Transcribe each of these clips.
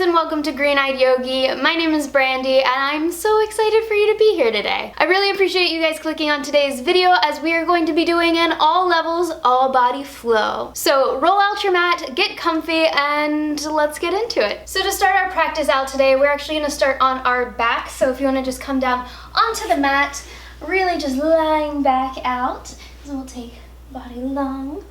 friends, and welcome to Green Eyed Yogi. My name is Brandy and I'm so excited for you to be here today. I really appreciate you guys clicking on today's video as we are going to be doing an all levels, all body flow. So roll out your mat, get comfy, and let's get into it. So to start our practice out today, we're actually going to start on our back. So if you want to just come down onto the mat, really just lying back out. So we'll take body long.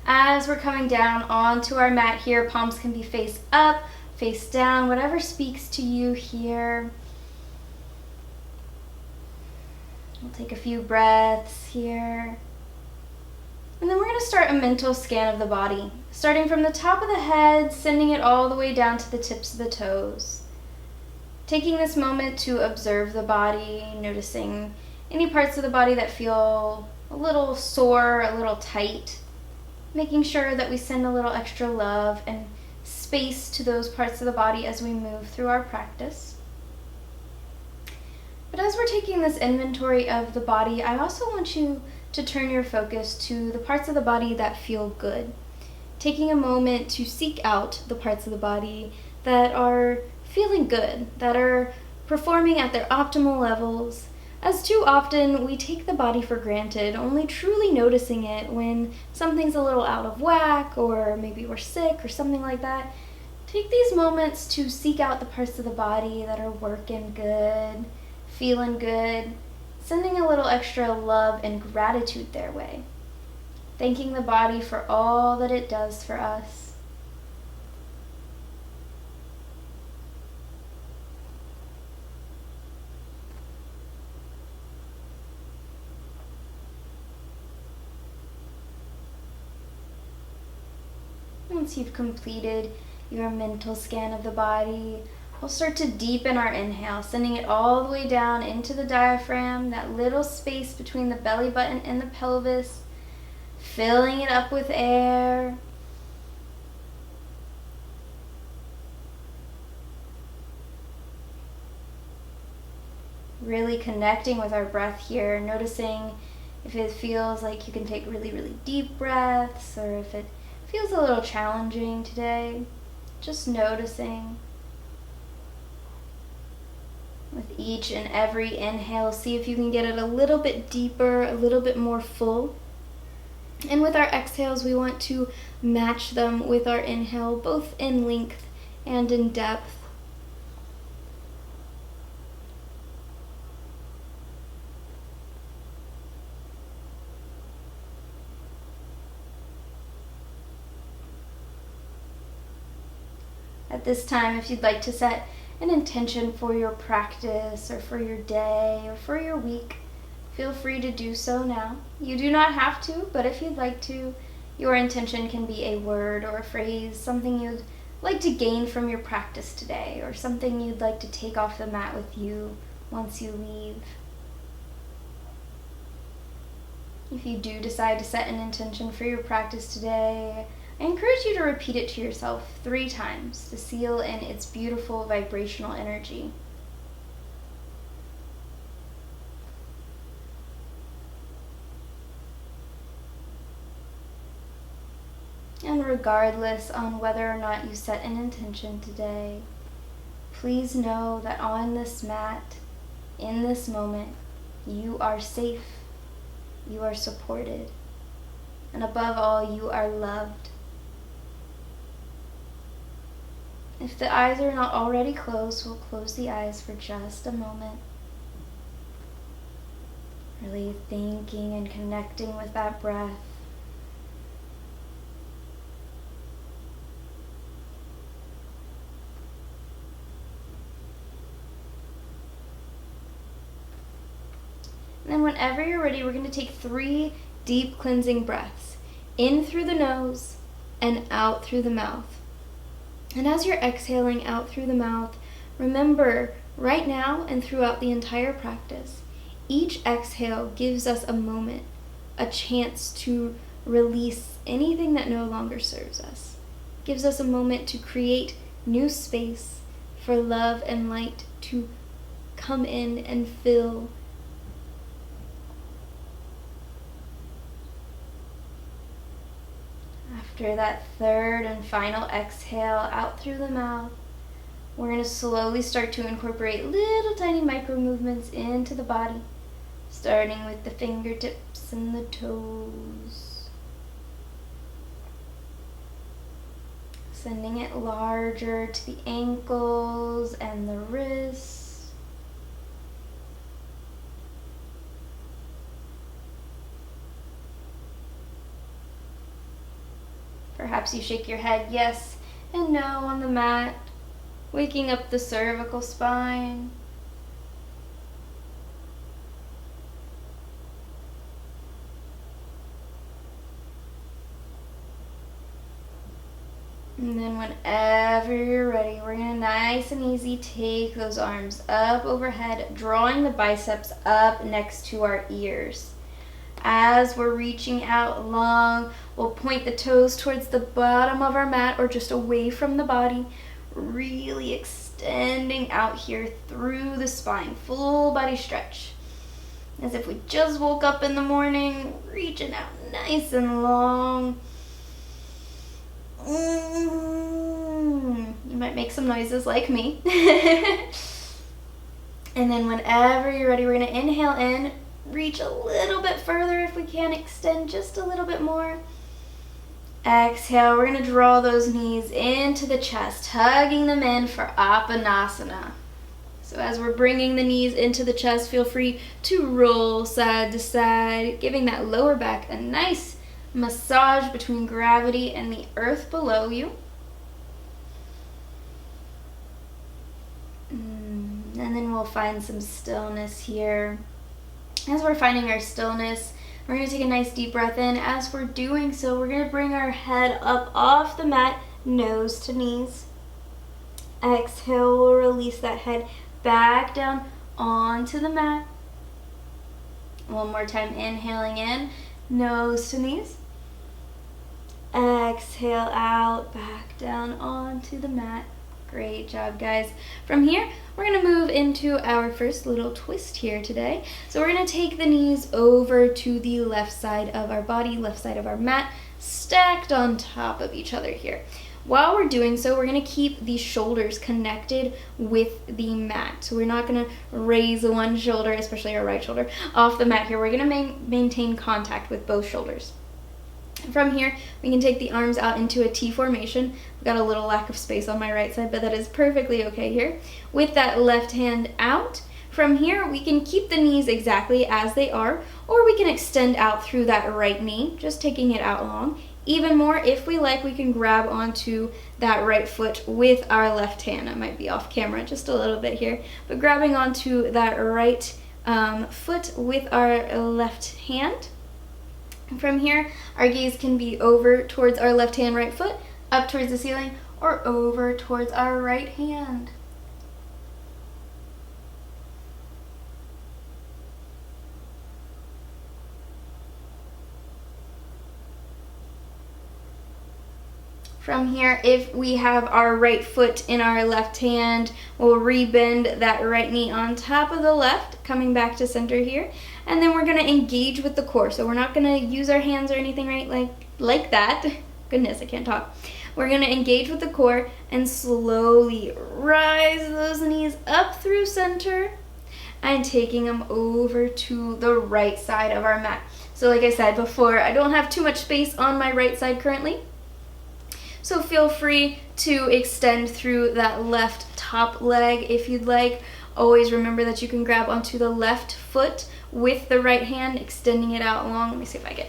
As we're coming down onto our mat here, palms can be face up, face down, whatever speaks to you here. We'll take a few breaths here. And then we're going to start a mental scan of the body, starting from the top of the head, sending it all the way down to the tips of the toes. Taking this moment to observe the body, noticing any parts of the body that feel a little sore, a little tight. Making sure that we send a little extra love and space to those parts of the body as we move through our practice. But as we're taking this inventory of the body, I also want you to turn your focus to the parts of the body that feel good. Taking a moment to seek out the parts of the body that are feeling good, that are performing at their optimal levels. As too often, we take the body for granted, only truly noticing it when something's a little out of whack, or maybe we're sick or something like that. Take these moments to seek out the parts of the body that are working good, feeling good, sending a little extra love and gratitude their way. Thanking the body for all that it does for us. Once you've completed your mental scan of the body, we'll start to deepen our inhale, sending it all the way down into the diaphragm, that little space between the belly button and the pelvis, filling it up with air. Really connecting with our breath here, noticing if it feels like you can take really, really deep breaths, or if it feels a little challenging today. Just noticing. With each and every inhale, see if you can get it a little bit deeper, a little bit more full. And with our exhales, we want to match them with our inhale, both in length and in depth. At this time, if you'd like to set an intention for your practice or for your day or for your week, feel free to do so now. You do not have to, but if you'd like to, your intention can be a word or a phrase, something you'd like to gain from your practice today, or something you'd like to take off the mat with you once you leave. If you do decide to set an intention for your practice today, I encourage you to repeat it to yourself 3 times to seal in its beautiful vibrational energy. And regardless on whether or not you set an intention today, please know that on this mat, in this moment, you are safe, you are supported, and above all, you are loved. If the eyes are not already closed, we'll close the eyes for just a moment. Really thinking and connecting with that breath. And then whenever you're ready, we're going to take 3 deep cleansing breaths. In through the nose and out through the mouth. And as you're exhaling out through the mouth, remember, right now and throughout the entire practice, each exhale gives us a moment, a chance to release anything that no longer serves us. Gives us a moment to create new space for love and light to come in and fill. After that third and final exhale out through the mouth, we're going to slowly start to incorporate little tiny micro movements into the body, starting with the fingertips and the toes. Sending it larger to the ankles and the wrists. Perhaps you shake your head yes and no on the mat, waking up the cervical spine. And then whenever you're ready, we're going to nice and easy take those arms up overhead, drawing the biceps up next to our ears. As we're reaching out long, we'll point the toes towards the bottom of our mat or just away from the body, really extending out here through the spine, full body stretch. As if we just woke up in the morning, reaching out nice and long. You might make some noises like me. And then whenever you're ready, we're going to inhale in, reach a little bit further if we can, extend just a little bit more. Exhale, we're going to draw those knees into the chest, hugging them in for Apanasana. So as we're bringing the knees into the chest, feel free to roll side to side, giving that lower back a nice massage between gravity and the earth below you. And then we'll find some stillness here. As we're finding our stillness, we're going to take a nice deep breath in. As we're doing so, we're going to bring our head up off the mat, nose to knees. Exhale, we'll release that head back down onto the mat. One more time, inhaling in, nose to knees. Exhale out, back down onto the mat. Great job, guys. From here, we're going to move into our first little twist here today. So we're going to take the knees over to the left side of our body, left side of our mat, stacked on top of each other here. While we're doing so, we're going to keep the shoulders connected with the mat. So we're not going to raise one shoulder, especially our right shoulder, off the mat here. We're going to maintain contact with both shoulders. From here, we can take the arms out into a T formation. I've got a little lack of space on my right side, but that is perfectly okay here. With that left hand out, from here, we can keep the knees exactly as they are, or we can extend out through that right knee, just taking it out long. Even more, if we like, we can grab onto that right foot with our left hand. I might be off camera just a little bit here, but grabbing onto that right foot with our left hand. From here, our gaze can be over towards our left hand, right foot, up towards the ceiling, or over towards our right hand. From here, if we have our right foot in our left hand, we'll rebend that right knee on top of the left, coming back to center here. And then we're going to engage with the core. So we're not going to use our hands or anything like that. Goodness, I can't talk. We're going to engage with the core and slowly rise those knees up through center and taking them over to the right side of our mat. So like I said before, I don't have too much space on my right side currently. So feel free to extend through that left top leg if you'd like. Always remember that you can grab onto the left foot with the right hand, extending it out long. Let me see if I can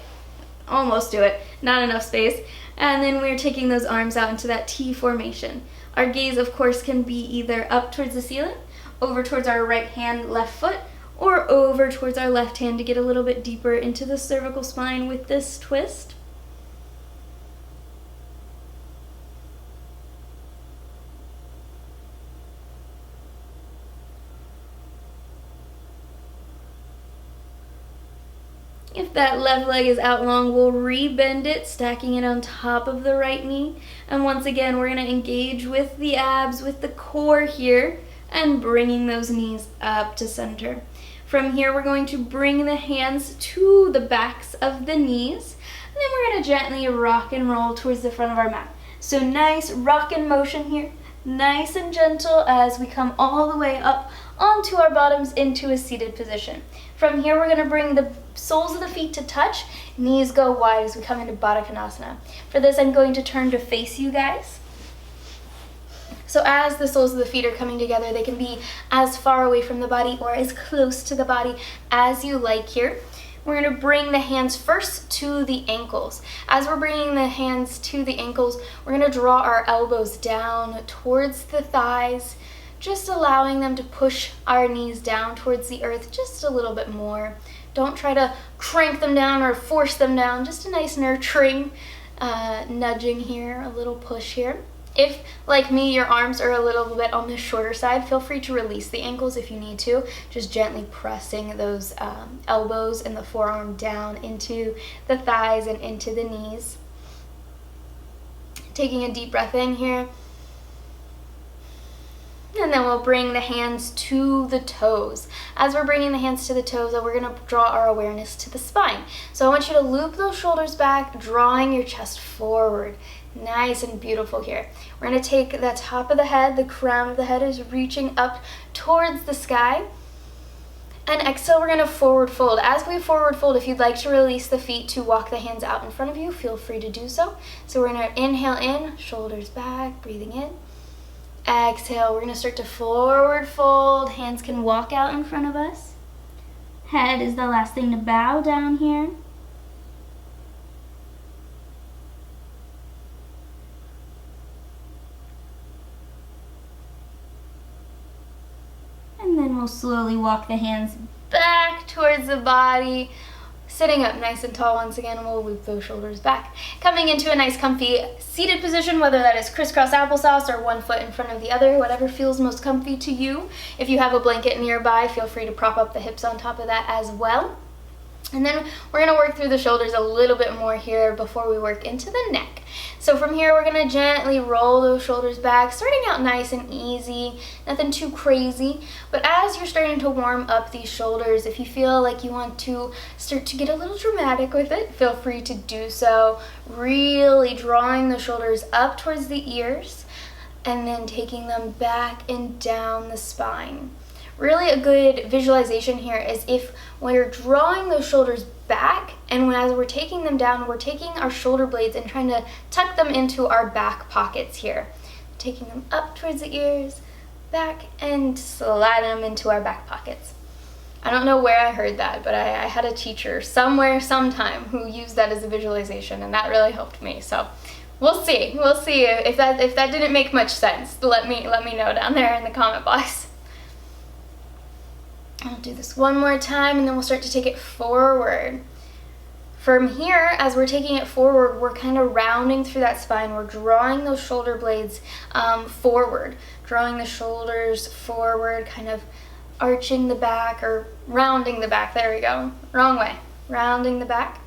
almost do it. Not enough space. And then we're taking those arms out into that T formation. Our gaze, of course, can be either up towards the ceiling, over towards our right hand, left foot, or over towards our left hand to get a little bit deeper into the cervical spine with this twist. If that left leg is out long, we'll rebend it, stacking it on top of the right knee. And once again, we're going to engage with the abs, with the core here, and bringing those knees up to center. From here, we're going to bring the hands to the backs of the knees, And then we're going to gently rock and roll towards the front of our mat. So nice rock and motion here, nice and gentle as we come all the way up onto our bottoms into a seated position. From here, we're going to bring the soles of the feet to touch, knees go wide as we come into Baddha Konasana. For this, I'm going to turn to face you guys. So as the soles of the feet are coming together, they can be as far away from the body or as close to the body as you like here. We're going to bring the hands first to the ankles. As we're bringing the hands to the ankles, we're going to draw our elbows down towards the thighs, just allowing them to push our knees down towards the earth just a little bit more. Don't try to crank them down or force them down, just a nice nurturing nudging here, a little push here. If, like me, your arms are a little bit on the shorter side, feel free to release the ankles if you need to, just gently pressing those elbows and the forearm down into the thighs and into the knees. Taking a deep breath in here. And then we'll bring the hands to the toes. As we're bringing the hands to the toes, we're going to draw our awareness to the spine. So I want you to loop those shoulders back, drawing your chest forward. Nice and beautiful here. We're going to take the top of the head, the crown of the head is reaching up towards the sky. And exhale, we're going to forward fold. As we forward fold, if you'd like to release the feet to walk the hands out in front of you, feel free to do so. So we're going to inhale in, shoulders back, breathing in. Exhale, we're going to start to forward fold. Hands can walk out in front of us. Head is the last thing to bow down here. And then we'll slowly walk the hands back towards the body. Sitting up nice and tall once again, we'll loop those shoulders back. Coming into a nice comfy seated position, whether that is crisscross applesauce or one foot in front of the other, whatever feels most comfy to you. If you have a blanket nearby, feel free to prop up the hips on top of that as well. And then we're going to work through the shoulders a little bit more here before we work into the neck. So from here, we're going to gently roll those shoulders back, starting out nice and easy, nothing too crazy. But as you're starting to warm up these shoulders, if you feel like you want to start to get a little dramatic with it, feel free to do so. Really drawing the shoulders up towards the ears and then taking them back and down the spine. Really a good visualization here is if we're drawing those shoulders back and as we're taking them down, we're taking our shoulder blades and trying to tuck them into our back pockets here. Taking them up towards the ears, back, and slide them into our back pockets. I don't know where I heard that, but I had a teacher somewhere, sometime, who used that as a visualization, and that really helped me. So we'll see. We'll see if that didn't make much sense. Let me know down there in the comment box. I'll do this one more time and then we'll start to take it forward. From here, as we're taking it forward, we're kind of rounding through that spine. We're drawing those shoulder blades forward, drawing the shoulders forward, kind of arching the back or rounding the back. There we go. Wrong way. Rounding the back.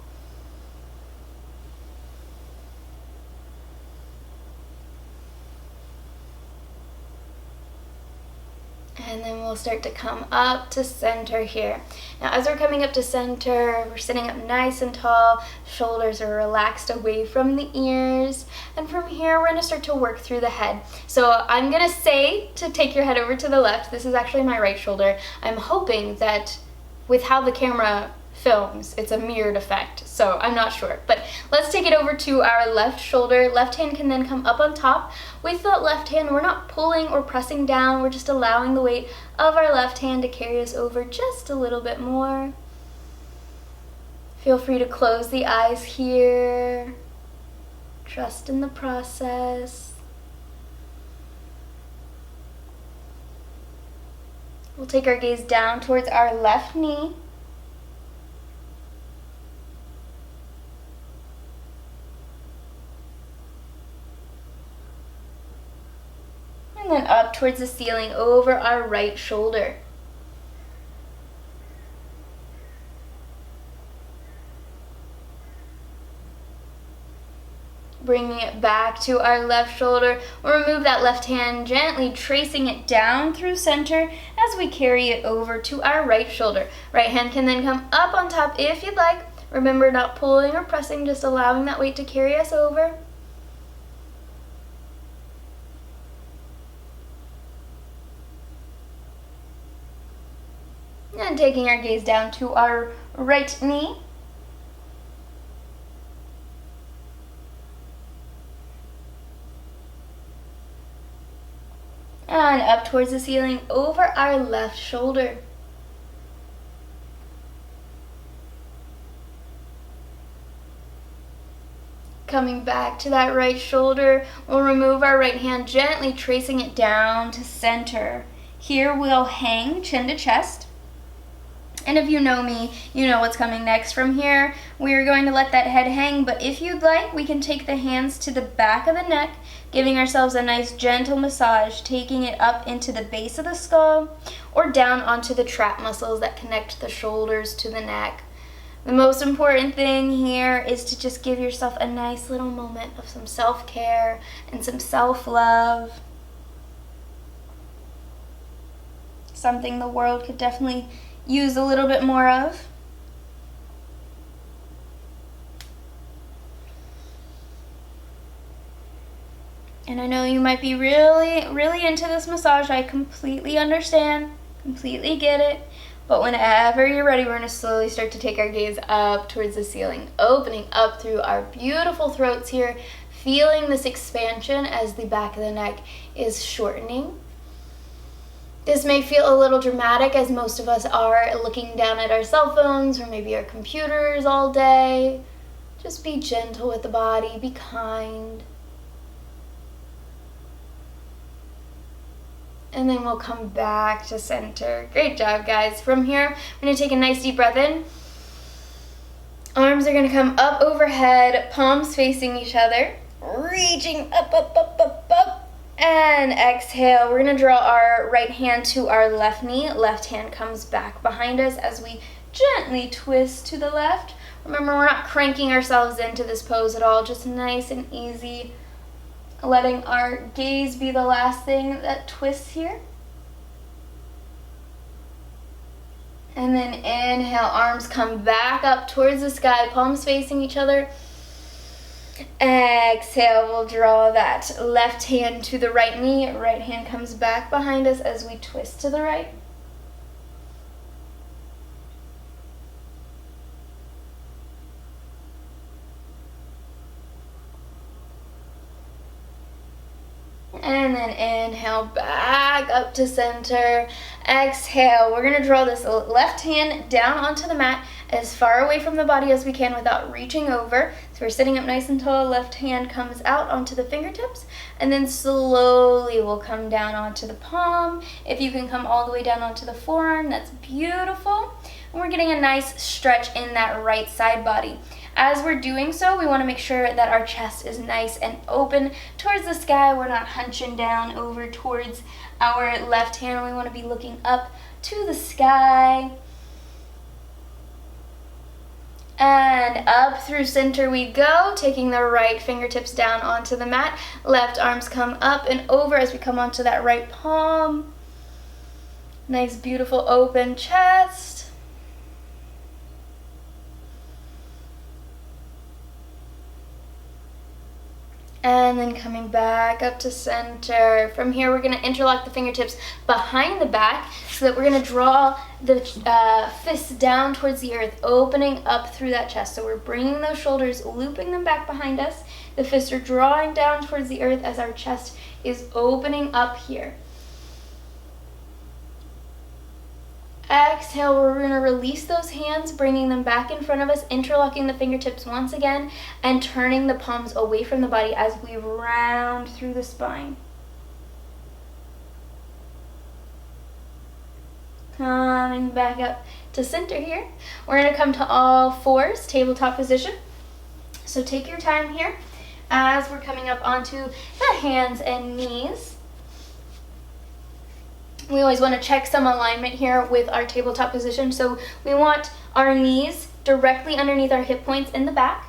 And then we'll start to come up to center here. Now as we're coming up to center, we're sitting up nice and tall, shoulders are relaxed away from the ears. And from here, we're gonna start to work through the head. So I'm gonna say to take your head over to the left. This is actually my right shoulder. I'm hoping that with how the camera films, it's a mirrored effect, so I'm not sure. But let's take it over to our left shoulder. Left hand can then come up on top. With the left hand, we're not pulling or pressing down, we're just allowing the weight of our left hand to carry us over just a little bit more. Feel free to close the eyes here. Trust in the process. We'll take our gaze down towards our left knee. And then up towards the ceiling over our right shoulder. Bringing it back to our left shoulder. We'll remove that left hand, gently tracing it down through center as we carry it over to our right shoulder. Right hand can then come up on top if you'd like. Remember, not pulling or pressing, just allowing that weight to carry us over. And taking our gaze down to our right knee. And up towards the ceiling, over our left shoulder. Coming back to that right shoulder, we'll remove our right hand, gently tracing it down to center. Here we'll hang chin to chest. And if you know me, you know what's coming next. From here, we are going to let that head hang, but if you'd like, we can take the hands to the back of the neck, giving ourselves a nice gentle massage, taking it up into the base of the skull or down onto the trap muscles that connect the shoulders to the neck. The most important thing here is to just give yourself a nice little moment of some self-care and some self-love. Something the world could definitely use a little bit more of. And I know you might be really into this massage. I completely understand, completely get it. But whenever you're ready, we're going to slowly start to take our gaze up towards the ceiling, opening up through our beautiful throats here, feeling this expansion as the back of the neck is shortening. This may feel a little dramatic, as most of us are looking down at our cell phones or maybe our computers all day. Just be gentle with the body, be kind. And then we'll come back to center. Great job, guys. From here, we're going to take a nice deep breath in. Arms are going to come up overhead, palms facing each other, reaching up, up, up, up, up. And exhale. We're going to draw our right hand to our left knee. Left hand comes back behind us as we gently twist to the left. Remember, we're not cranking ourselves into this pose at all. Just nice and easy. Letting our gaze be the last thing that twists here. And then inhale, arms come back up towards the sky, palms facing each other. Exhale, we'll draw that left hand to the right knee. Right hand comes back behind us as we twist to the right. And then inhale, back up to center. Exhale, we're going to draw this left hand down onto the mat as far away from the body as we can without reaching over. So we're sitting up nice and tall. Left hand comes out onto the fingertips. And then slowly we'll come down onto the palm. If you can come all the way down onto the forearm, that's beautiful. And we're getting a nice stretch in that right side body. As we're doing so, we want to make sure that our chest is nice and open towards the sky. We're not hunching down over towards our left hand. We want to be looking up to the sky. And up through center we go, taking the right fingertips down onto the mat. Left arms come up and over as we come onto that right palm. Nice, beautiful, open chest. And then coming back up to center. From here, we're going to interlock the fingertips behind the back so that we're going to draw the fists down towards the earth, opening up through that chest. So we're bringing those shoulders, looping them back behind us. The fists are drawing down towards the earth as our chest is opening up here. Exhale, we're going to release those hands, bringing them back in front of us, interlocking the fingertips once again, and turning the palms away from the body as we round through the spine. Coming back up to center here. We're going to come to all fours, tabletop position. So take your time here as we're coming up onto the hands and knees. We always want to check some alignment here with our tabletop position. So we want our knees directly underneath our hip points in the back,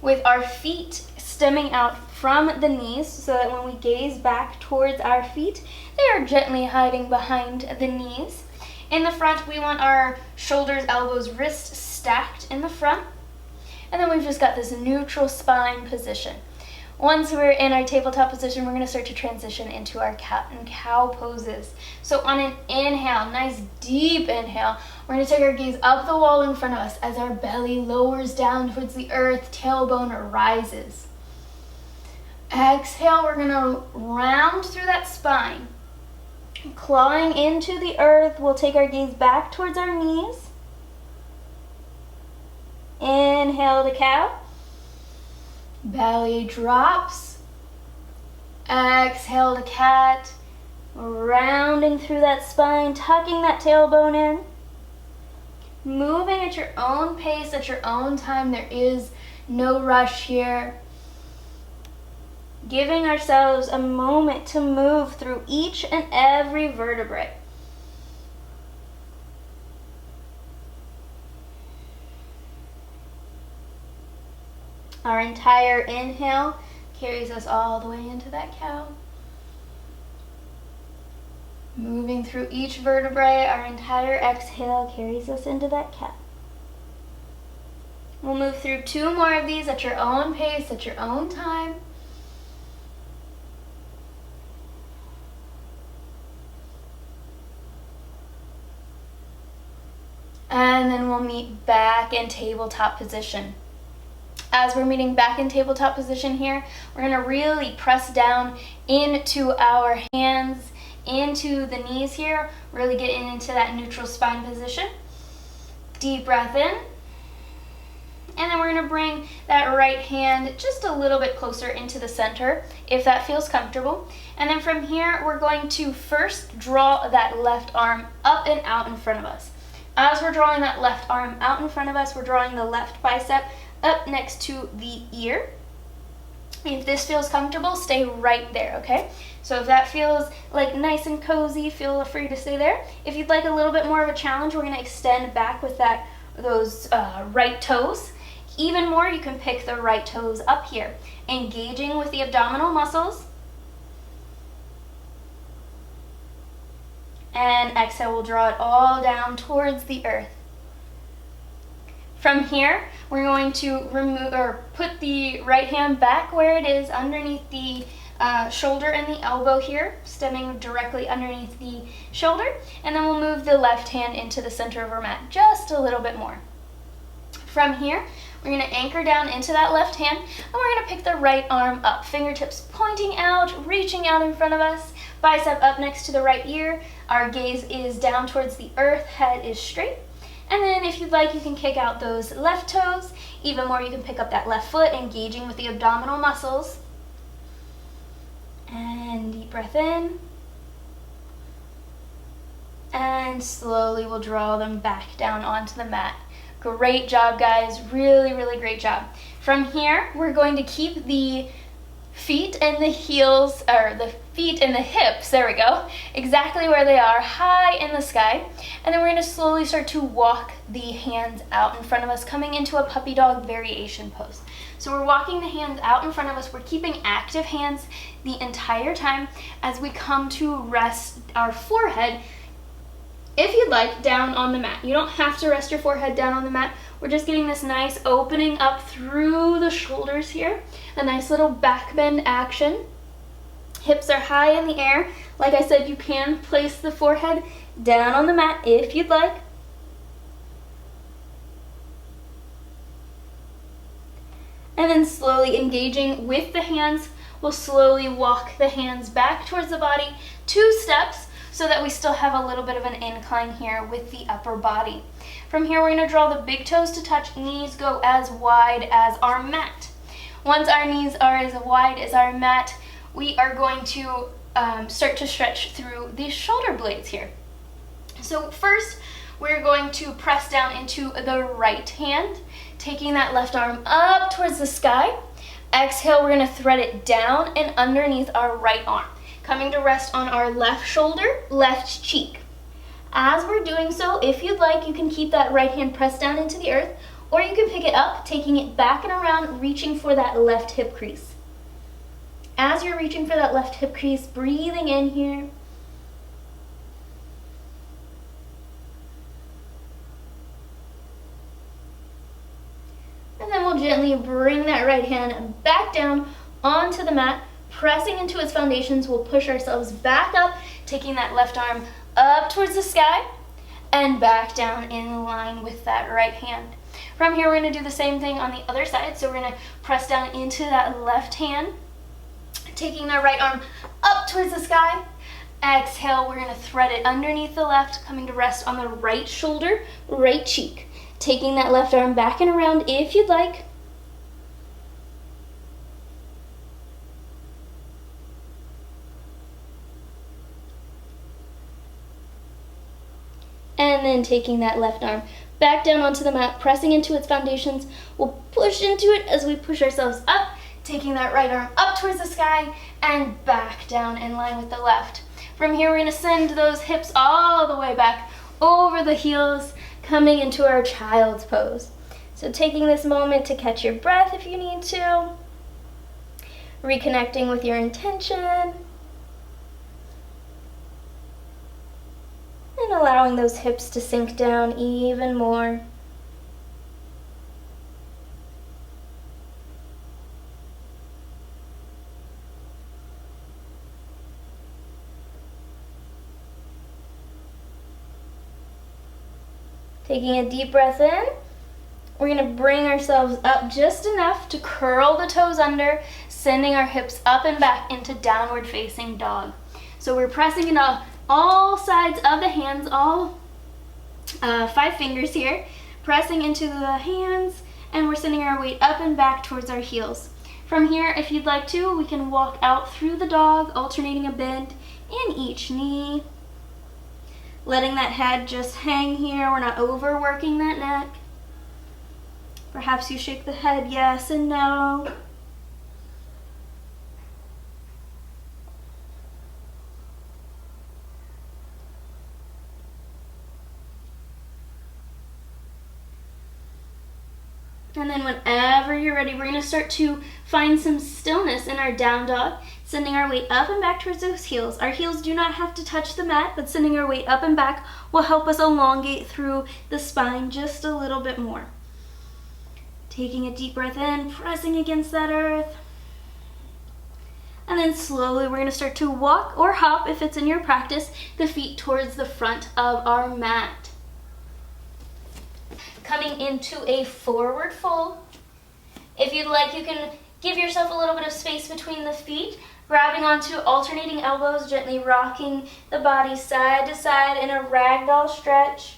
with our feet stemming out from the knees so that when we gaze back towards our feet, they are gently hiding behind the knees. In the front, we want our shoulders, elbows, wrists stacked in the front. And then we've just got this neutral spine position. Once we're in our tabletop position, we're going to start to transition into our cat and cow poses. So on an inhale, nice deep inhale, we're going to take our gaze up the wall in front of us as our belly lowers down towards the earth, tailbone rises. Exhale, we're going to round through that spine. Clawing into the earth, we'll take our gaze back towards our knees. Inhale to cow. Belly drops. Exhale to cat. Rounding through that spine, tucking that tailbone in. Moving at your own pace, at your own time. There is no rush here. Giving ourselves a moment to move through each and every vertebrae. Our entire inhale carries us all the way into that cow. Moving through each vertebrae, our entire exhale carries us into that cat. We'll move through 2 more of these at your own pace, at your own time. And then we'll meet back in tabletop position. As we're meeting back in tabletop position here, we're going to really press down into our hands, into the knees here, really getting into that neutral spine position. Deep breath in. And then we're going to bring that right hand just a little bit closer into the center, if that feels comfortable. And then from here, we're going to first draw that left arm up and out in front of us. As we're drawing that left arm out in front of us, we're drawing the left bicep up next to the ear. If this feels comfortable, stay right there, okay? So if that feels like nice and cozy, feel free to stay there. If you'd like a little bit more of a challenge, we're going to extend back with those right toes. Even more, you can pick the right toes up here, engaging with the abdominal muscles. And exhale, we'll draw it all down towards the earth. From here, we're going to put the right hand back where it is, underneath the shoulder and the elbow here, stemming directly underneath the shoulder. And then we'll move the left hand into the center of our mat just a little bit more. From here, we're going to anchor down into that left hand, and we're going to pick the right arm up, fingertips pointing out, reaching out in front of us, bicep up next to the right ear. Our gaze is down towards the earth, head is straight. And then if you'd like, you can kick out those left toes. Even more, you can pick up that left foot, engaging with the abdominal muscles. And deep breath in. And slowly we'll draw them back down onto the mat. Great job, guys. Really, really great job. From here, we're going to keep the feet and the heels, or the feet and the hips, there we go, exactly where they are, high in the sky. And then we're going to slowly start to walk the hands out in front of us, coming into a puppy dog variation pose. So we're walking the hands out in front of us. We're keeping active hands the entire time as we come to rest our forehead, if you'd like, down on the mat. You don't have to rest your forehead down on the mat. We're just getting this nice opening up through the shoulders here. A nice little back bend action. Hips are high in the air. Like I said, you can place the forehead down on the mat if you'd like. And then slowly engaging with the hands, we'll slowly walk the hands back towards the body, 2 steps, so that we still have a little bit of an incline here with the upper body. From here, we're going to draw the big toes to touch, knees go as wide as our mat. Once our knees are as wide as our mat, we are going to start to stretch through the shoulder blades here. So first, we're going to press down into the right hand, taking that left arm up towards the sky. Exhale, we're going to thread it down and underneath our right arm, coming to rest on our left shoulder, left cheek. As we're doing so, if you'd like, you can keep that right hand pressed down into the earth, or you can pick it up, taking it back and around, reaching for that left hip crease. As you're reaching for that left hip crease, breathing in here. And then we'll gently bring that right hand back down onto the mat. Pressing into its foundations, we'll push ourselves back up, taking that left arm up towards the sky and back down in line with that right hand. From here, we're going to do the same thing on the other side. So we're going to press down into that left hand, taking that right arm up towards the sky. Exhale, we're going to thread it underneath the left, coming to rest on the right shoulder, right cheek. Taking that left arm back and around if you'd like. And then taking that left arm back down onto the mat, pressing into its foundations. We'll push into it as we push ourselves up, taking that right arm up towards the sky and back down in line with the left. From here, we're going to send those hips all the way back over the heels, coming into our child's pose. So taking this moment to catch your breath if you need to, reconnecting with your intention, and allowing those hips to sink down even more. Taking a deep breath in, we're going to bring ourselves up just enough to curl the toes under, sending our hips up and back into downward facing dog. So we're pressing into all sides of the hands, all 5 fingers here, pressing into the hands, and we're sending our weight up and back towards our heels. From here, if you'd like to, we can walk out through the dog, alternating a bend in each knee. Letting that head just hang here. We're not overworking that neck. Perhaps you shake the head yes and no. And then whenever you're ready, we're going to start to find some stillness in our down dog, sending our weight up and back towards those heels. Our heels do not have to touch the mat, but sending our weight up and back will help us elongate through the spine just a little bit more. Taking a deep breath in, pressing against that earth. And then slowly we're going to start to walk or hop, if it's in your practice, the feet towards the front of our mat. Coming into a forward fold. If you'd like, you can give yourself a little bit of space between the feet, grabbing onto alternating elbows, gently rocking the body side to side in a ragdoll stretch.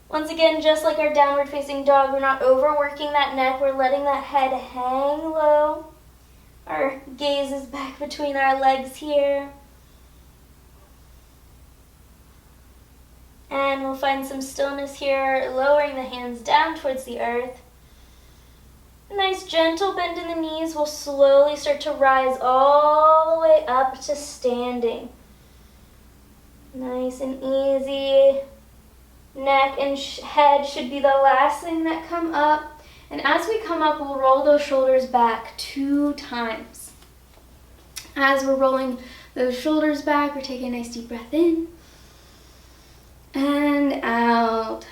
Once again, just like our downward facing dog, we're not overworking that neck, we're letting that head hang low. Our gaze is back between our legs here. And we'll find some stillness here, lowering the hands down towards the earth. A nice gentle bend in the knees. We'll slowly start to rise all the way up to standing. Nice and easy. Neck and head should be the last thing that come up. And as we come up, we'll roll those shoulders back 2 times. As we're rolling those shoulders back, we're taking a nice deep breath in. And out.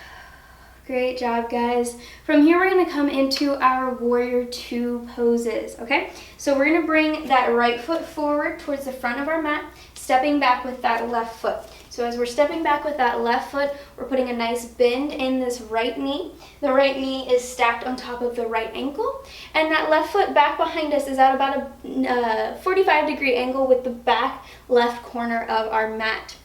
Great job, guys. From here, we're going to come into our warrior 2 poses, okay? So we're going to bring that right foot forward towards the front of our mat, stepping back with that left foot. So as we're stepping back with that left foot, we're putting a nice bend in this right knee. The right knee is stacked on top of the right ankle, and that left foot back behind us is at about a 45-degree angle with the back left corner of our mat.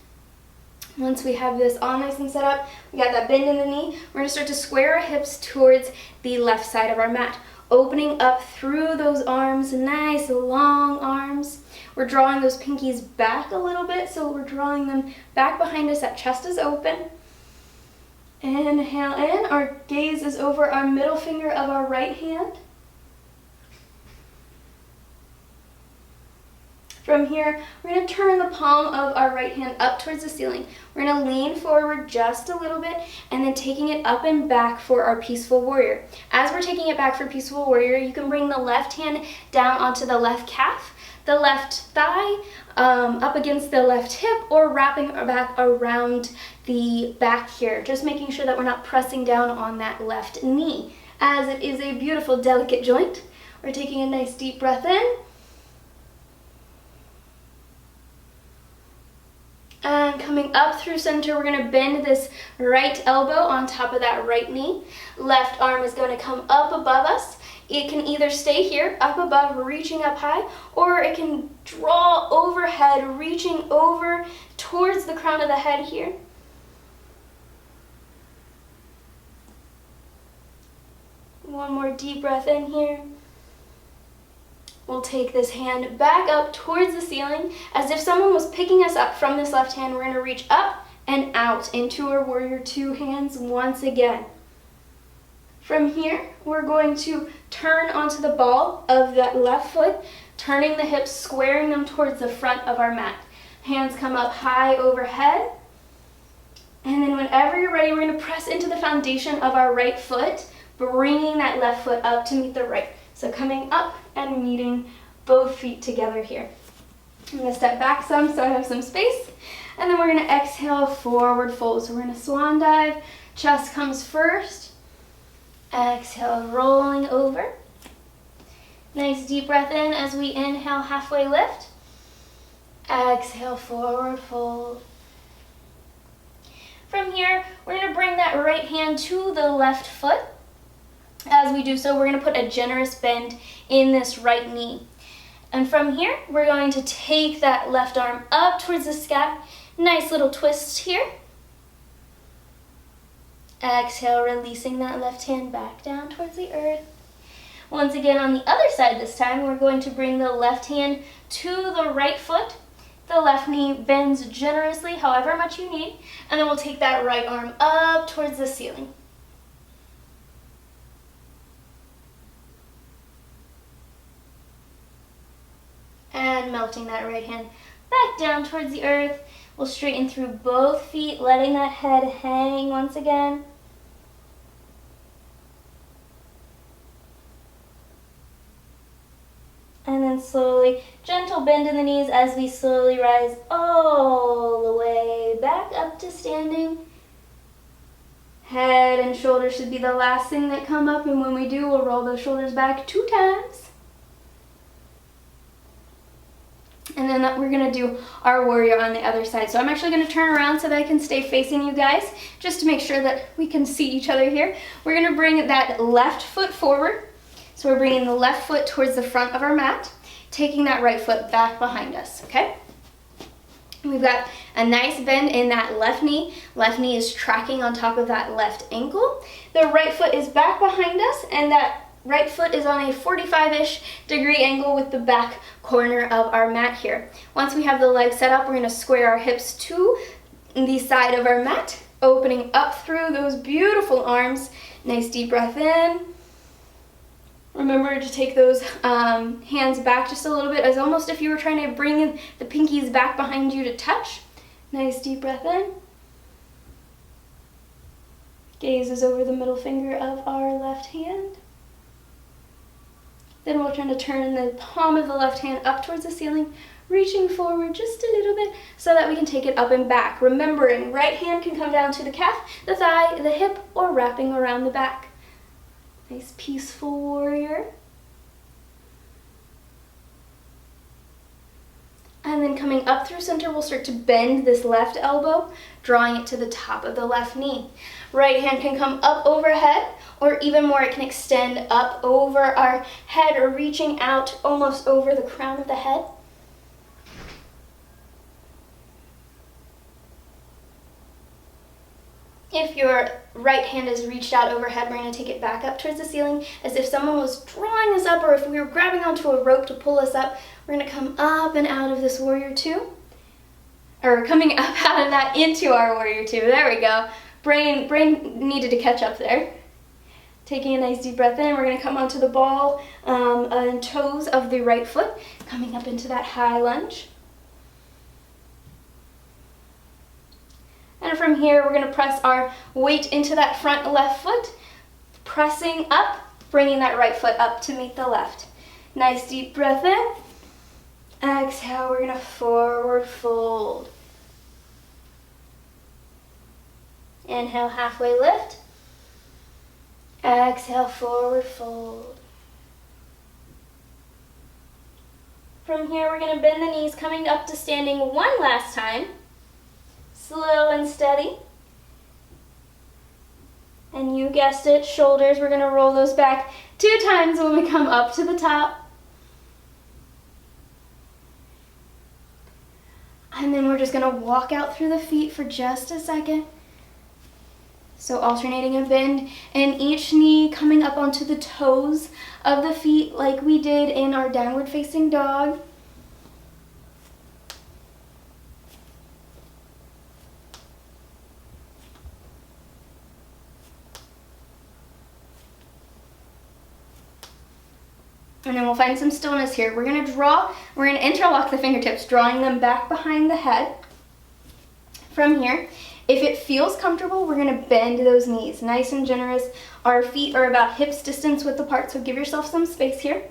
Once we have this all nice and set up, we got that bend in the knee, we're going to start to square our hips towards the left side of our mat, opening up through those arms, nice long arms. We're drawing those pinkies back a little bit, so we're drawing them back behind us, that chest is open. Inhale in, our gaze is over our middle finger of our right hand. From here, we're going to turn the palm of our right hand up towards the ceiling. We're going to lean forward just a little bit and then taking it up and back for our peaceful warrior. As we're taking it back for peaceful warrior, you can bring the left hand down onto the left calf, the left thigh, up against the left hip, or wrapping back around the back here, just making sure that we're not pressing down on that left knee as it is a beautiful, delicate joint. We're taking a nice deep breath in. And coming up through center, we're going to bend this right elbow on top of that right knee. Left arm is going to come up above us. It can either stay here, up above, reaching up high, or it can draw overhead, reaching over towards the crown of the head here. One more deep breath in here. We'll take this hand back up towards the ceiling as if someone was picking us up from this left hand. We're going to reach up and out into our warrior two hands once again. From here, we're going to turn onto the ball of that left foot, turning the hips, squaring them towards the front of our mat. Hands come up high overhead. And then whenever you're ready, we're going to press into the foundation of our right foot, bringing that left foot up to meet the right. So coming up and meeting both feet together here. I'm going to step back some so I have some space. And then we're going to exhale, forward fold. So we're going to swan dive. Chest comes first. Exhale, rolling over. Nice deep breath in as we inhale, halfway lift. Exhale, forward fold. From here, we're going to bring that right hand to the left foot. As we do so, we're going to put a generous bend in this right knee. And from here, we're going to take that left arm up towards the sky. Nice little twist here. Exhale, releasing that left hand back down towards the earth. Once again, on the other side this time, we're going to bring the left hand to the right foot. The left knee bends generously, however much you need. And then we'll take that right arm up towards the ceiling. And melting that right hand back down towards the earth. We'll straighten through both feet, letting that head hang once again. And then slowly, gentle bend in the knees as we slowly rise all the way back up to standing. Head and shoulders should be the last thing that come up, and when we do, we'll roll those shoulders back 2 times. And then we're going to do our warrior on the other side. So I'm actually going to turn around so that I can stay facing you guys, just to make sure that we can see each other here. We're going to bring that left foot forward. So we're bringing the left foot towards the front of our mat, taking that right foot back behind us, okay? We've got a nice bend in that left knee. Left knee is tracking on top of that left ankle. The right foot is back behind us, and that right foot is on a 45-ish degree angle with the back corner of our mat here. Once we have the legs set up, we're going to square our hips to the side of our mat, opening up through those beautiful arms. Nice deep breath in. Remember to take those hands back just a little bit, as almost if you were trying to bring the pinkies back behind you to touch. Nice deep breath in. Gaze is over the middle finger of our left hand. Then we'll try to turn the palm of the left hand up towards the ceiling, reaching forward just a little bit so that we can take it up and back. Remembering, right hand can come down to the calf, the thigh, the hip, or wrapping around the back. Nice peaceful warrior. And then coming up through center, we'll start to bend this left elbow, drawing it to the top of the left knee. Right hand can come up overhead, or even more, it can extend up over our head or reaching out almost over the crown of the head. If your right hand is reached out overhead, we're going to take it back up towards the ceiling as if someone was drawing us up, or if we were grabbing onto a rope to pull us up. We're going to come up and out of this warrior two, or coming up out of that into our warrior two. There we go. Brain needed to catch up there. Taking a nice deep breath in, we're going to come onto the ball and toes of the right foot, coming up into that high lunge. And from here, we're going to press our weight into that front left foot, pressing up, bringing that right foot up to meet the left. Nice deep breath in. Exhale, we're going to forward fold. Inhale, halfway lift. Exhale, forward fold. From here, we're going to bend the knees, coming up to standing one last time. Slow and steady. And you guessed it, shoulders, we're going to roll those back 2 times when we come up to the top. And then we're just going to walk out through the feet for just a second. So alternating a bend in each knee, coming up onto the toes of the feet like we did in our downward facing dog. And then we'll find some stillness here. We're going to interlock the fingertips, drawing them back behind the head. From here, if it feels comfortable, we're going to bend those knees, nice and generous. Our feet are about hips distance width apart, so give yourself some space here.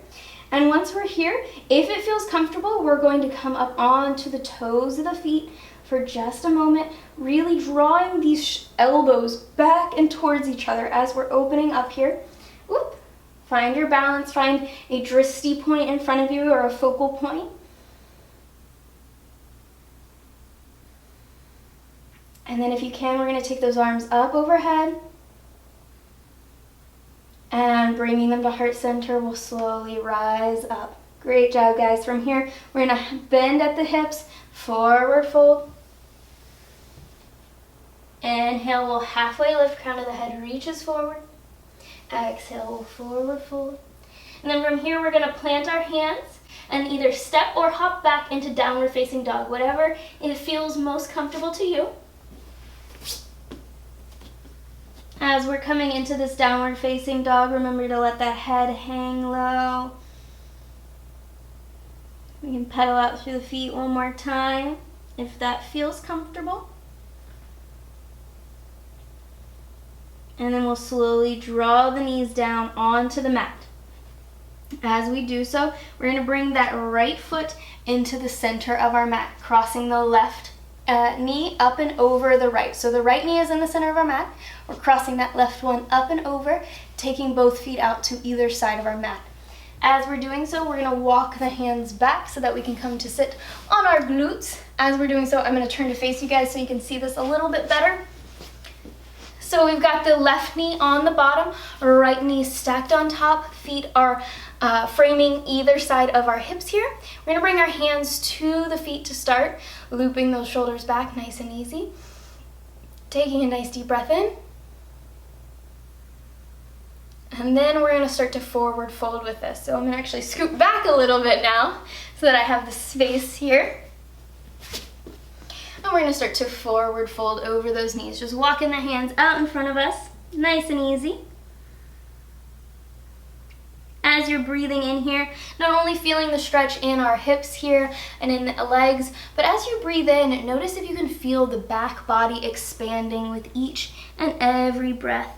And once we're here, if it feels comfortable, we're going to come up onto the toes of the feet for just a moment, really drawing these elbows back and towards each other as we're opening up here. Whoop. Find your balance, find a drishti point in front of you or a focal point. And then if you can, we're going to take those arms up overhead. And bringing them to heart center, we'll slowly rise up. Great job, guys. From here, we're going to bend at the hips, forward fold. Inhale, we'll halfway lift, crown of the head reaches forward. Exhale, forward fold. And then from here, we're going to plant our hands and either step or hop back into downward facing dog, whatever it feels most comfortable to you. As we're coming into this downward facing dog, remember to let that head hang low. We can pedal out through the feet one more time if that feels comfortable. And then we'll slowly draw the knees down onto the mat. As we do so, we're going to bring that right foot into the center of our mat, crossing the left knee up and over the right. So the right knee is in the center of our mat. We're crossing that left one up and over, taking both feet out to either side of our mat. As we're doing so, we're going to walk the hands back so that we can come to sit on our glutes. As we're doing so, I'm going to turn to face you guys so you can see this a little bit better. So we've got the left knee on the bottom, right knee stacked on top, feet are framing either side of our hips here. We're going to bring our hands to the feet to start, looping those shoulders back nice and easy. Taking a nice deep breath in. And then we're going to start to forward fold with this. So I'm going to actually scoot back a little bit now so that I have the space here. And we're going to start to forward fold over those knees. Just walking the hands out in front of us, nice and easy. As you're breathing in here, not only feeling the stretch in our hips here and in the legs, but as you breathe in, notice if you can feel the back body expanding with each and every breath.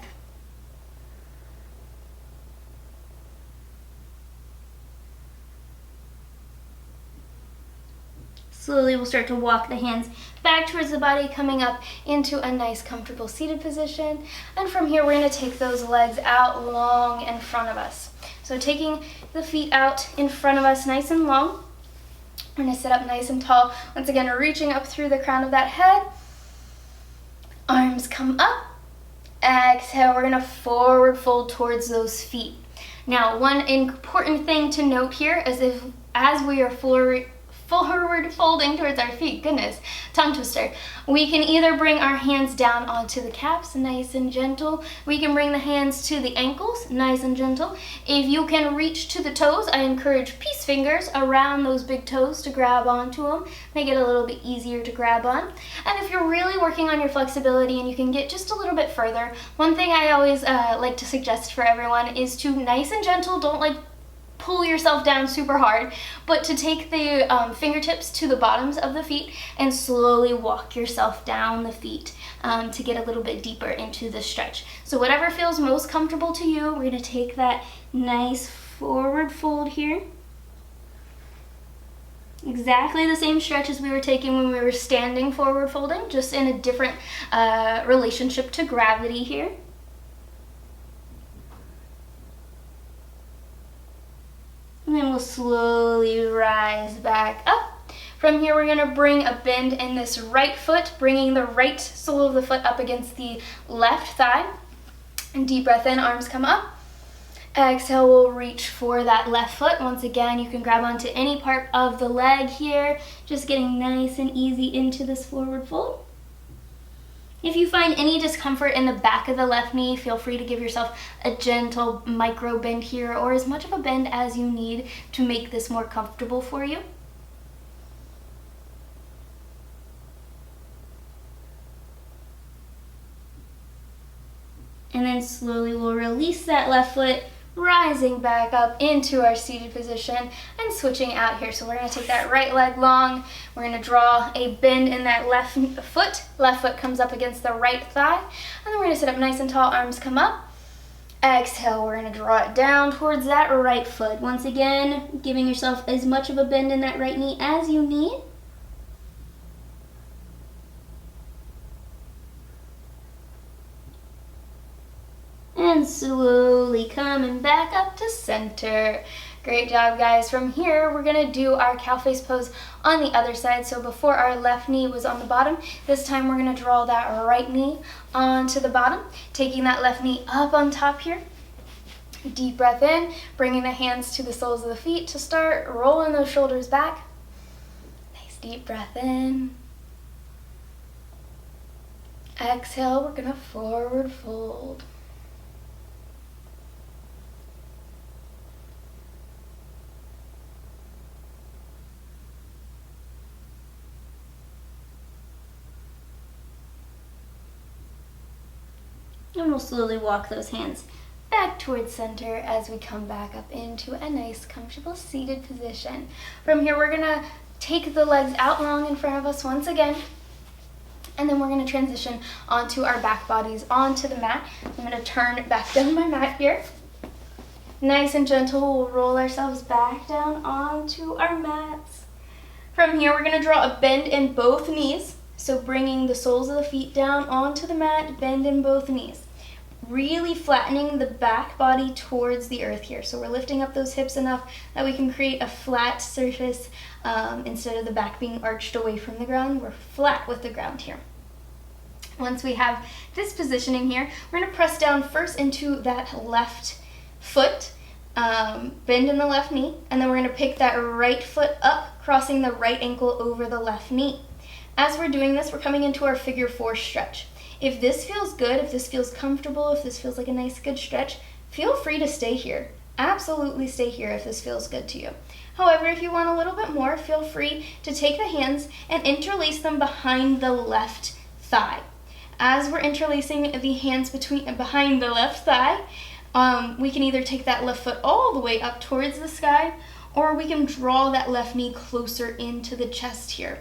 Slowly we'll start to walk the hands back towards the body, coming up into a nice comfortable seated position. And from here we're going to take those legs out long in front of us. So taking the feet out in front of us nice and long. We're going to sit up nice and tall. Once again, reaching up through the crown of that head. Arms come up. Exhale, we're going to forward fold towards those feet. Now, one important thing to note here is as we are forward folding towards our feet, goodness, tongue twister, we can either bring our hands down onto the calves, nice and gentle. We can bring the hands to the ankles, nice and gentle. If you can reach to the toes, I encourage peace fingers around those big toes to grab onto them, make it a little bit easier to grab on. And if you're really working on your flexibility and you can get just a little bit further, one thing I always like to suggest for everyone is to nice and gentle, don't pull yourself down super hard, but to take the fingertips to the bottoms of the feet and slowly walk yourself down the feet to get a little bit deeper into the stretch. So whatever feels most comfortable to you, we're going to take that nice forward fold here. Exactly the same stretch as we were taking when we were standing forward folding, just in a different relationship to gravity here. And then we'll slowly rise back up. From here, we're gonna bring a bend in this right foot, bringing the right sole of the foot up against the left thigh. And deep breath in, arms come up. Exhale, we'll reach for that left foot. Once again, you can grab onto any part of the leg here, just getting nice and easy into this forward fold. If you find any discomfort in the back of the left knee, feel free to give yourself a gentle micro bend here, or as much of a bend as you need to make this more comfortable for you. And then slowly we'll release that left foot, rising back up into our seated position and switching out here. So we're going to take that right leg long. We're going to draw a bend in that left foot. Left foot comes up against the right thigh. And then we're going to sit up nice and tall, arms come up. Exhale, we're going to draw it down towards that right foot. Once again, giving yourself as much of a bend in that right knee as you need. And slowly coming back up to center. Great job, guys. From here, we're gonna do our cow face pose on the other side. So before our left knee was on the bottom, this time we're gonna draw that right knee onto the bottom, taking that left knee up on top here. Deep breath in, bringing the hands to the soles of the feet to start, rolling those shoulders back. Nice deep breath in. Exhale, we're gonna forward fold. And we'll slowly walk those hands back towards center as we come back up into a nice, comfortable seated position. From here, we're gonna take the legs out long in front of us once again, and then we're gonna transition onto our back bodies onto the mat. I'm gonna turn back down my mat here. Nice and gentle, we'll roll ourselves back down onto our mats. From here, we're gonna draw a bend in both knees. So bringing the soles of the feet down onto the mat, bend in both knees. Really flattening the back body towards the earth here. So we're lifting up those hips enough that we can create a flat surface instead of the back being arched away from the ground. We're flat with the ground here. Once we have this positioning here, we're gonna press down first into that left foot, bend in the left knee, and then we're gonna pick that right foot up, crossing the right ankle over the left knee. As we're doing this, we're coming into our figure 4 stretch. If this feels good, if this feels comfortable, if this feels like a nice good stretch, feel free to stay here. Absolutely stay here if this feels good to you. However, if you want a little bit more, feel free to take the hands and interlace them behind the left thigh. As we're interlacing the hands behind the left thigh, we can either take that left foot all the way up towards the sky, or we can draw that left knee closer into the chest here.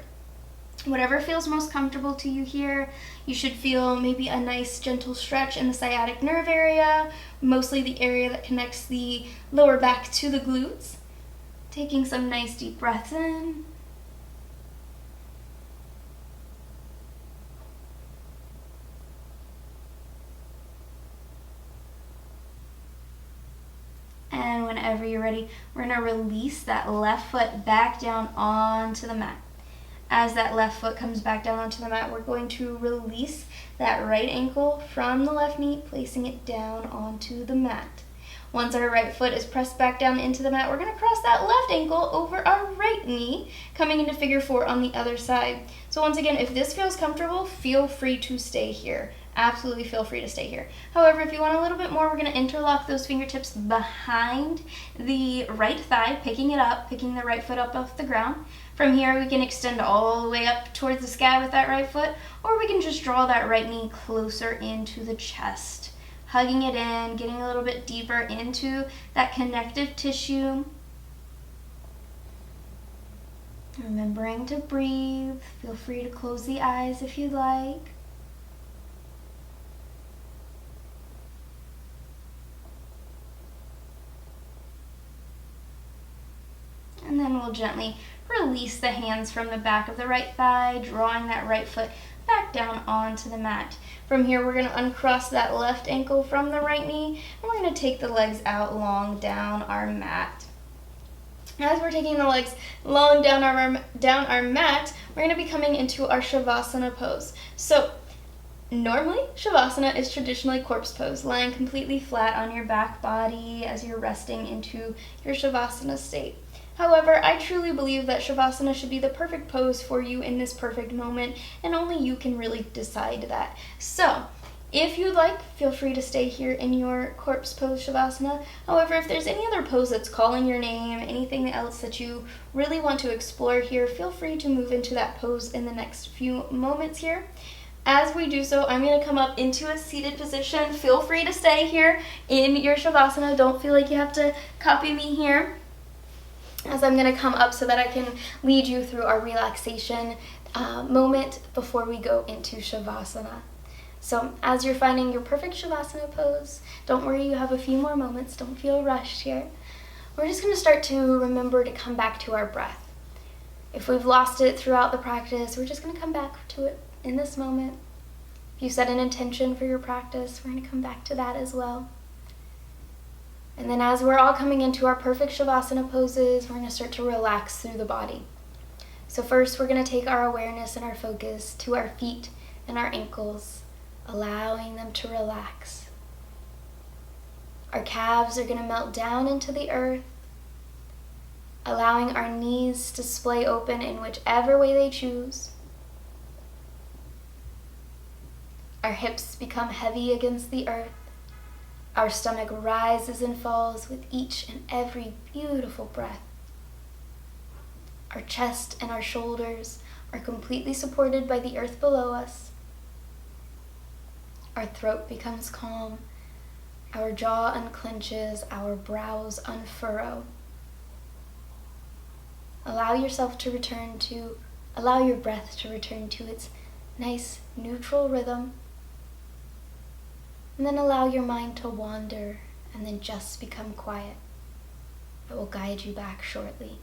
Whatever feels most comfortable to you here. You should feel maybe a nice gentle stretch in the sciatic nerve area, mostly the area that connects the lower back to the glutes. Taking some nice deep breaths in. And whenever you're ready, we're gonna release that left foot back down onto the mat. As that left foot comes back down onto the mat, we're going to release that right ankle from the left knee, placing it down onto the mat. Once our right foot is pressed back down into the mat, we're going to cross that left ankle over our right knee, coming into figure 4 on the other side. So once again, if this feels comfortable, feel free to stay here. Absolutely feel free to stay here. However, if you want a little bit more, we're going to interlock those fingertips behind the right thigh, picking it up, picking the right foot up off the ground. From here, we can extend all the way up towards the sky with that right foot, or we can just draw that right knee closer into the chest, hugging it in, getting a little bit deeper into that connective tissue. Remembering to breathe. Feel free to close the eyes if you'd like. And then we'll gently release the hands from the back of the right thigh, drawing that right foot back down onto the mat. From here, we're going to uncross that left ankle from the right knee, and we're going to take the legs out long down our mat. As we're taking the legs long down our mat, we're going to be coming into our Shavasana pose. So normally, Shavasana is traditionally corpse pose, lying completely flat on your back body as you're resting into your Shavasana state. However, I truly believe that Shavasana should be the perfect pose for you in this perfect moment, and only you can really decide that. So, if you'd like, feel free to stay here in your corpse pose Shavasana. However, if there's any other pose that's calling your name, anything else that you really want to explore here, feel free to move into that pose in the next few moments here. As we do so, I'm going to come up into a seated position. Feel free to stay here in your Shavasana. Don't feel like you have to copy me here, as I'm going to come up so that I can lead you through our relaxation moment before we go into Shavasana. So as you're finding your perfect Shavasana pose, don't worry, you have a few more moments. Don't feel rushed here. We're just going to start to remember to come back to our breath. If we've lost it throughout the practice, we're just going to come back to it in this moment. If you set an intention for your practice, we're going to come back to that as well. And then as we're all coming into our perfect Shavasana poses, we're going to start to relax through the body. So first, we're going to take our awareness and our focus to our feet and our ankles, allowing them to relax. Our calves are going to melt down into the earth, allowing our knees to splay open in whichever way they choose. Our hips become heavy against the earth. Our stomach rises and falls with each and every beautiful breath. Our chest and our shoulders are completely supported by the earth below us. Our throat becomes calm, our jaw unclenches, our brows unfurrow. Allow your breath to return to its nice neutral rhythm, and then allow your mind to wander and then just become quiet. I will guide you back shortly.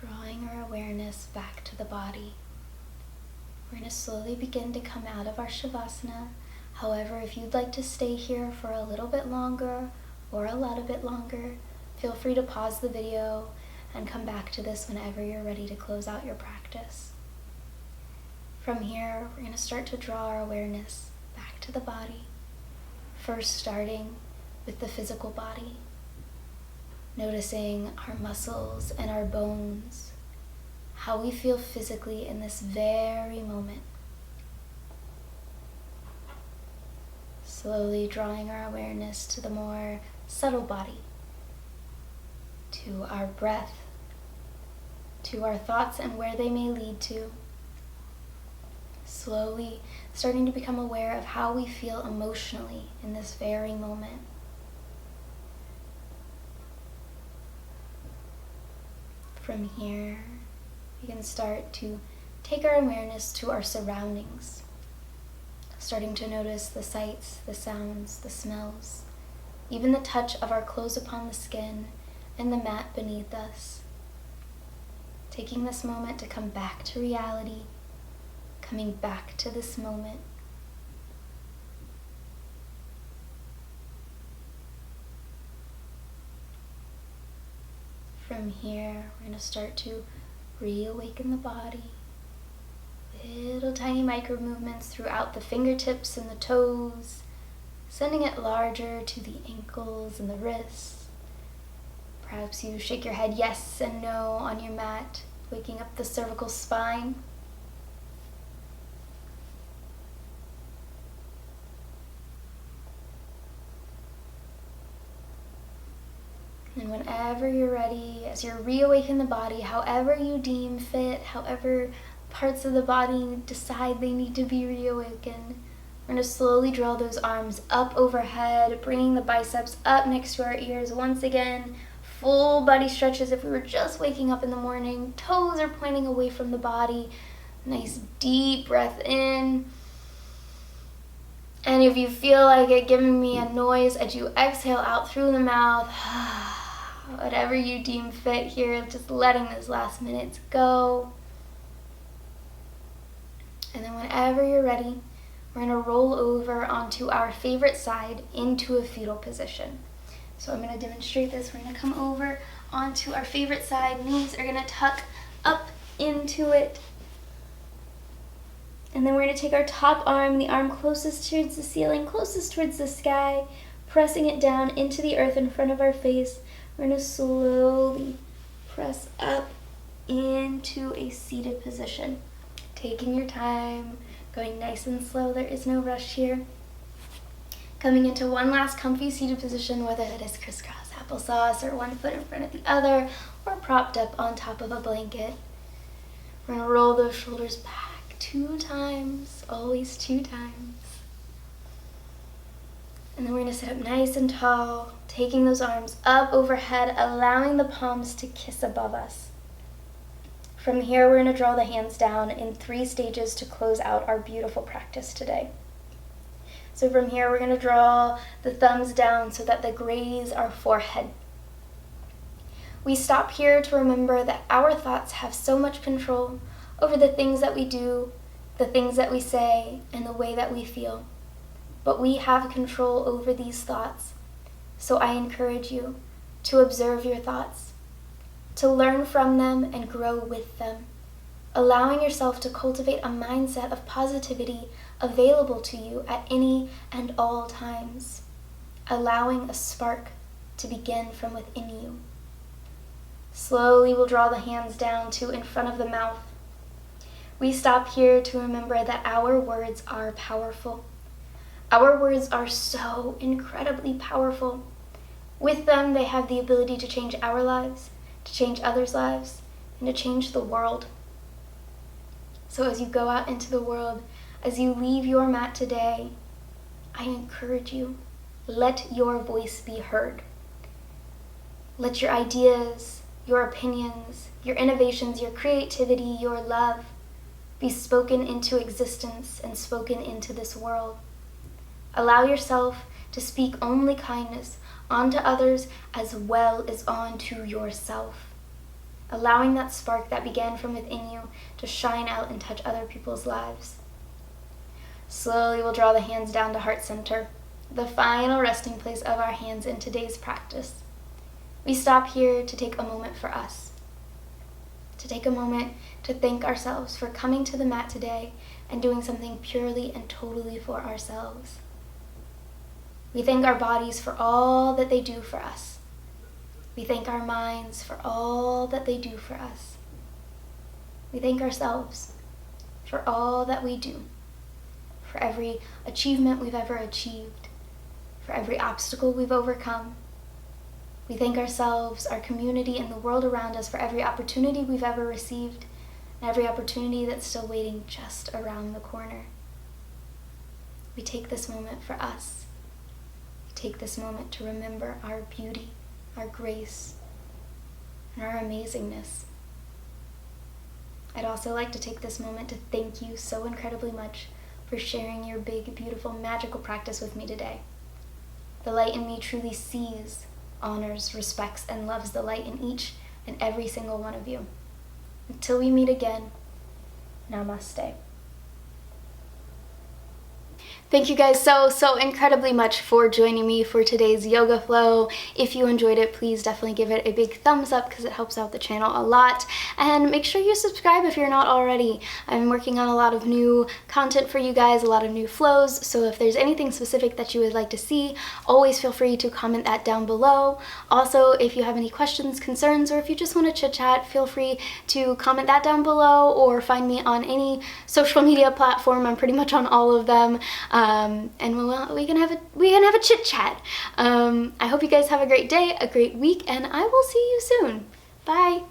Drawing our awareness back to the body. We're going to slowly begin to come out of our Shavasana. However, if you'd like to stay here for a little bit longer or a lot bit longer, feel free to pause the video and come back to this whenever you're ready to close out your practice. From here, we're going to start to draw our awareness back to the body, first starting with the physical body, noticing our muscles and our bones, how we feel physically in this very moment. Slowly drawing our awareness to the more subtle body, to our breath, to our thoughts and where they may lead to. Slowly starting to become aware of how we feel emotionally in this very moment. From here, we can start to take our awareness to our surroundings, starting to notice the sights, the sounds, the smells, even the touch of our clothes upon the skin and the mat beneath us. Taking this moment to come back to reality, coming back to this moment. From here, we're going to start to reawaken the body. Little tiny micro movements throughout the fingertips and the toes, sending it larger to the ankles and the wrists. Perhaps you shake your head yes and no on your mat, waking up the cervical spine. And whenever you're ready, as you reawaken the body, however you deem fit, however parts of the body decide they need to be reawakened, we're going to slowly draw those arms up overhead, bringing the biceps up next to our ears once again. Full body stretch as if we were just waking up in the morning. Toes are pointing away from the body. Nice deep breath in. And if you feel like it giving me a noise as you exhale out through the mouth, whatever you deem fit here, just letting those last minutes go. And then whenever you're ready, we're going to roll over onto our favorite side into a fetal position. So I'm going to demonstrate this. We're going to come over onto our favorite side. Knees are going to tuck up into it. And then we're going to take our top arm, the arm closest towards the ceiling, closest towards the sky, pressing it down into the earth in front of our face. We're going to slowly press up into a seated position. Taking your time, going nice and slow. There is no rush here. Coming into one last comfy seated position, whether that is crisscross applesauce or one foot in front of the other or propped up on top of a blanket. We're going to roll those shoulders back 2 times, always 2 times. And then we're going to sit up nice and tall, taking those arms up overhead, allowing the palms to kiss above us. From here, we're going to draw the hands down in 3 stages to close out our beautiful practice today. So from here, we're going to draw the thumbs down so that they graze our forehead. We stop here to remember that our thoughts have so much control over the things that we do, the things that we say, and the way that we feel. But we have control over these thoughts. So I encourage you to observe your thoughts, to learn from them and grow with them, allowing yourself to cultivate a mindset of positivity available to you at any and all times, allowing a spark to begin from within you. Slowly we'll draw the hands down to in front of the mouth. We stop here to remember that our words are powerful. Our words are so incredibly powerful. With them, they have the ability to change our lives, to change others' lives, and to change the world. So as you go out into the world, as you leave your mat today, I encourage you, let your voice be heard. Let your ideas, your opinions, your innovations, your creativity, your love be spoken into existence and spoken into this world. Allow yourself to speak only kindness onto others as well as onto yourself, allowing that spark that began from within you to shine out and touch other people's lives. Slowly we'll draw the hands down to heart center, the final resting place of our hands in today's practice. We stop here to take a moment for us, to take a moment to thank ourselves for coming to the mat today and doing something purely and totally for ourselves. We thank our bodies for all that they do for us. We thank our minds for all that they do for us. We thank ourselves for all that we do, for every achievement we've ever achieved, for every obstacle we've overcome. We thank ourselves, our community, and the world around us for every opportunity we've ever received, and every opportunity that's still waiting just around the corner. We take this moment for us. We take this moment to remember our beauty, our grace, and our amazingness. I'd also like to take this moment to thank you so incredibly much for sharing your big, beautiful, magical practice with me today. The light in me truly sees, honors, respects, and loves the light in each and every single one of you. Until we meet again, namaste. Thank you guys so incredibly much for joining me for today's yoga flow. If you enjoyed it, please definitely give it a big thumbs up because it helps out the channel a lot. And make sure you subscribe if you're not already. I'm working on a lot of new content for you guys, a lot of new flows. So if there's anything specific that you would like to see, always feel free to comment that down below. Also, if you have any questions, concerns, or if you just want to chit chat, feel free to comment that down below or find me on any social media platform. I'm pretty much on all of them. And we can have a chit chat. I hope you guys have a great day, a great week, and I will see you soon. Bye.